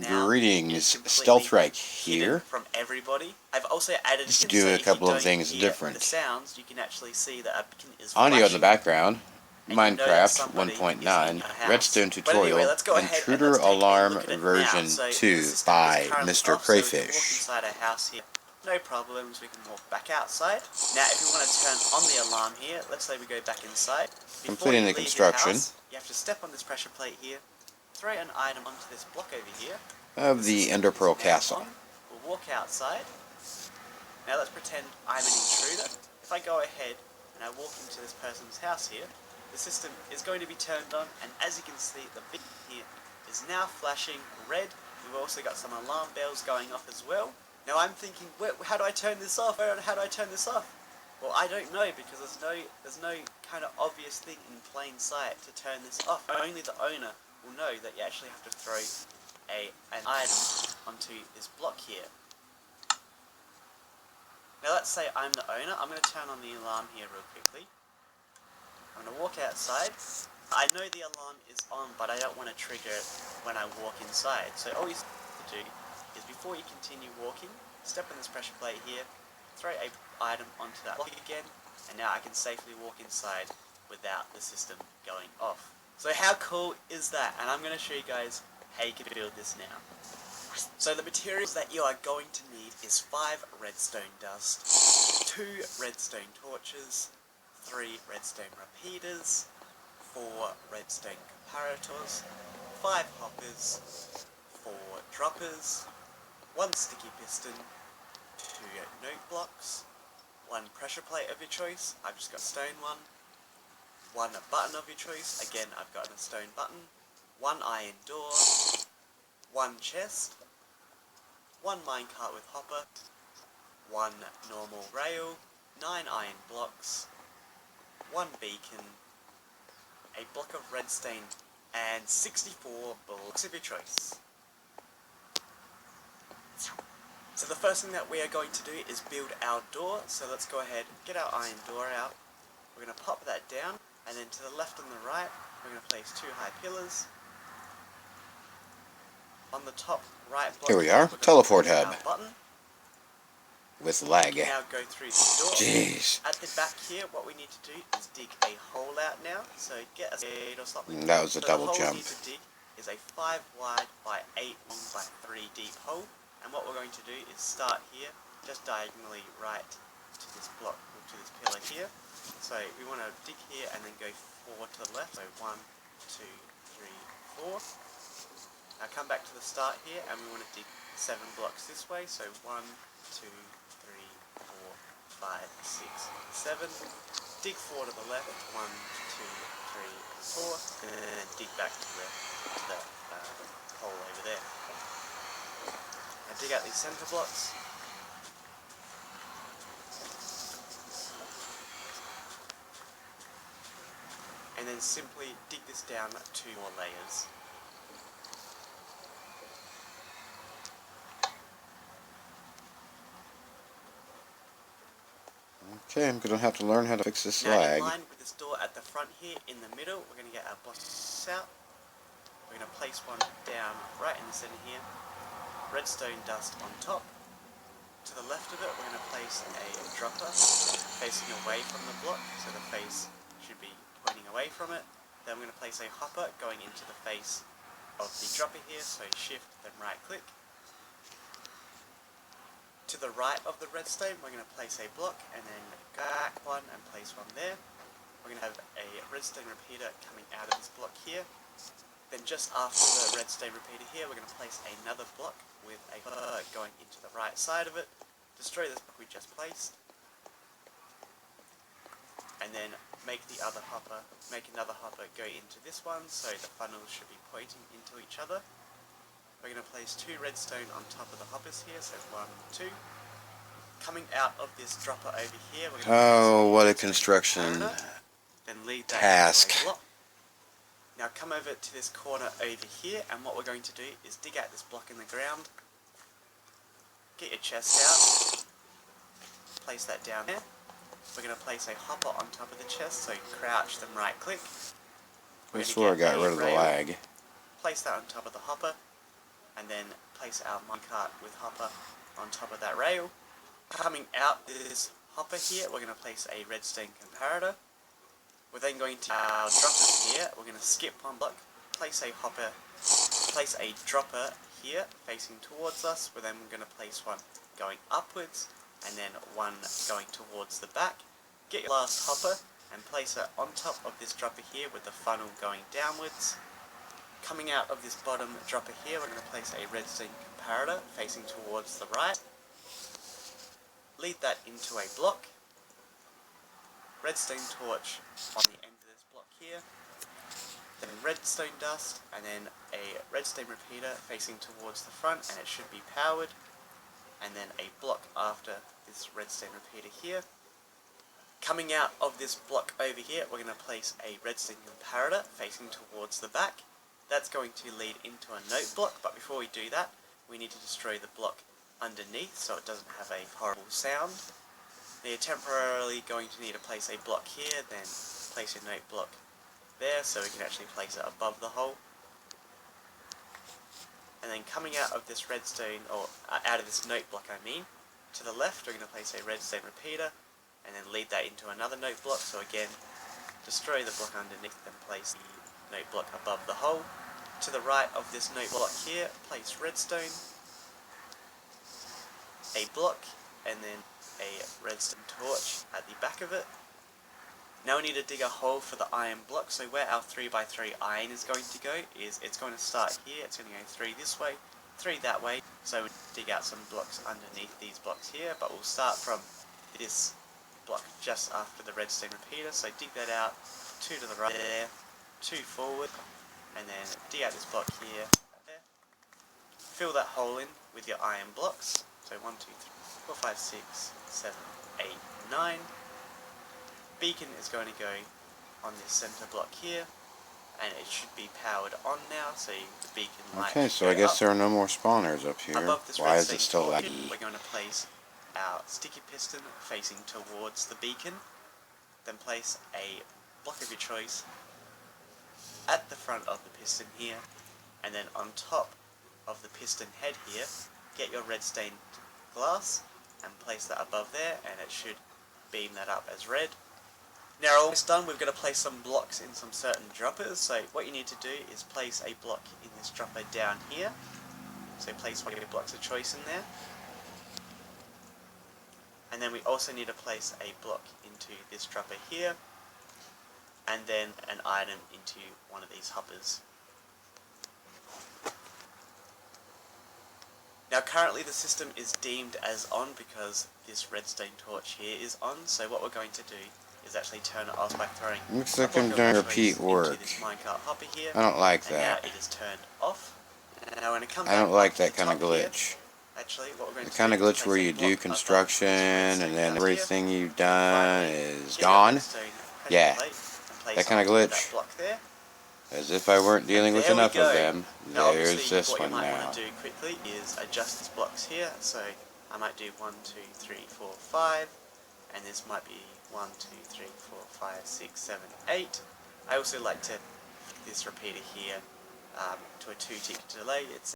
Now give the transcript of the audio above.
Greetings, Stealthreich here. From everybody. I've also added Just do a couple of things different. The sounds, you can actually see that a beacon is Audio in the background. and you know that Minecraft somebody is in 1.9 your house. Redstone But tutorial anyway, let's go ahead and Intruder let's take a Alarm look at it version now. So 2 the system by is currently Mr. off, so we can walk Crayfish. inside our house here. No problems, we can walk back outside. Now if you want to turn on the alarm here, let's say we go back inside. Completing the construction You have to step on this pressure plate here, throw an item onto this block over here. of the Ender Pearl Castle. We'll walk outside. Now let's pretend I'm an intruder. If I go ahead and I walk into this person's house here, the system is going to be turned on, and as you can see, the beacon here is now flashing red. We've also got some alarm bells going off as well. Now I'm thinking, how do I turn this off? How do I turn this off? Well, I don't know, because there's no kind of obvious thing in plain sight to turn this off. Only the owner will know that you actually have to throw an item onto this block here. Now let's say I'm the owner. I'm going to turn on the alarm here real quickly. I'm going to walk outside. I know the alarm is on, but I don't want to trigger it when I walk inside. So all you have to do is, before you continue walking, step on this pressure plate here, throw an item onto that block again, and now I can safely walk inside without the system going off. So how cool is that? And I'm going to show you guys how you can build this now. So the materials that you are going to need is 5 redstone dust, 2 redstone torches, 3 redstone repeaters, 4 redstone comparators, 5 hoppers, 4 droppers, 1 sticky piston, 2 note blocks, 1 pressure plate of your choice, I've just got a stone one, 1 button of your choice, again I've got a stone button, 1 iron door, 1 chest, 1 minecart with hopper, 1 normal rail, 9 iron blocks, 1 beacon, a block of redstone, and 64 blocks of your choice. So the first thing that we are going to do is build our door, so let's go ahead, get our iron door out. We're going to pop that down, and then to the left and the right, we're going to place 2 high pillars. On the top right block, Here we are, teleport hub. Button. With lag. Now go through the door. Jeez. At the back here, what we need to do is dig a hole out now. So get a spade or something. That was a double jump. The hole we need to dig is a 5 wide by 8 long by 3 deep hole. And what we're going to do is start here, just diagonally right to this block, or to this pillar here. So we want to dig here and then go 4 to the left. So 1, 2, 3, 4. Now come back to the start here, and we want to dig 7 blocks this way. So 1, 2, 3, 4, 5, 6, 7. Dig 4 to the left. 1, 2, 3, 4, and dig back to the hole over there. Now dig out these center blocks. And then simply dig this down 2 more layers. Okay, I'm going to have to learn how to fix this now lag. In line with this door at the front here, in the middle, we're going to get our blocks out. We're going to place one down right in the center here. Redstone dust on top. To the left of it, we're going to place a dropper facing away from the block, so the face should be pointing away from it. Then we're going to place a hopper going into the face of the dropper here, so shift, then right click. To the right of the redstone, we're going to place a block, and then go back one and place one there. We're going to have a redstone repeater coming out of this block here. Then just after the redstone repeater here, we're going to place another block with a hopper going into the right side of it. Destroy this block we just placed. And then make another hopper go into this one, so the funnels should be pointing into each other. We're going to place 2 redstone on top of the hoppers here, so 1, 2. Coming out of this dropper over here, we're going to what a construction then leave that task. Now come over to this corner over here, and what we're going to do is dig out this block in the ground. Get your chest out. Place that down there. We're going to place a hopper on top of the chest, so crouch, then right click. I swear I got rid of the lag. Place that on top of the hopper, and and then place our minecart with hopper on top of that rail. Coming out this hopper here, we're going to place a redstone comparator. We're then going to our droppers here. We're going to skip one block, place a dropper here facing towards us. We're then going to place one going upwards and then one going towards the back. Get your last hopper and place it on top of this dropper here with the funnel going downwards. Coming out of this bottom dropper here, we're going to place a redstone comparator facing towards the right. Lead that into a block. Redstone torch on the end of this block here. Then redstone dust, and then a redstone repeater facing towards the front, and it should be powered. And then a block after this redstone repeater here. Coming out of this block over here, we're going to place a redstone comparator facing towards the back. That's going to lead into a note block, but before we do that, we need to destroy the block underneath so it doesn't have a horrible sound. Now you're temporarily going to need to place a block here, then place your note block there so we can actually place it above the hole. And then coming out of this redstone, or out of this note block I mean, to the left we're going to place a redstone repeater and then lead that into another note block. So again, destroy the block underneath, then place the note block above the hole. To the right of this note block here, place redstone, a block, and then a redstone torch at the back of it. Now we need to dig a hole for the iron block. So where our 3x3 iron is going to go is it's going to start here. It's going to go 3 this way, 3 that way. So we dig out some blocks underneath these blocks here, but we'll start from this block just after the redstone repeater. So dig that out, 2 to the right there, 2 forward, and then dig out this block here, there. Fill that hole in with your iron blocks. So 1, 2, 3, 4, 5, 6, 7, 8, 9. Beacon is going to go on this center block here, and it should be powered on now, so the beacon light. Okay, so I guess there are no more spawners up here. Why is it still laggy? We're going to place our sticky piston facing towards the beacon, then place a block of your choice at the front of the piston here, and then on top of the piston head here, get your red stained glass and place that above there, and it should beam that up as red. Now almost done, we've got to place some blocks in some certain droppers. So what you need to do is place a block in this dropper down here. So place one of your blocks of choice in there. And then we also need to place a block into this dropper here. And then an item into one of these hoppers. Now currently the system is deemed as on because this redstone torch here is on. So what we're going to do is actually turn it off by throwing looks like I'm doing repeat work. this minecart hopper here. I don't like and that. now it is turned off. Now when it comes I don't like that kind of glitch. Here, actually, what we're going The to kind do of is glitch place where a you block do above construction this and then down everything here. you've done Finally, is get your gone. redstone pressure Yeah, plate and place that kind of onto glitch. that block there. As if I weren't dealing with There we enough go. of them. Now There's obviously this what one you might now. want to do quickly is adjust these blocks here. So I might do 1, 2, 3, 4, 5, and this might be 1, 2, 3, 4, 5, 6, 7, 8. I also like to this repeater here to a 2-tick delay. It's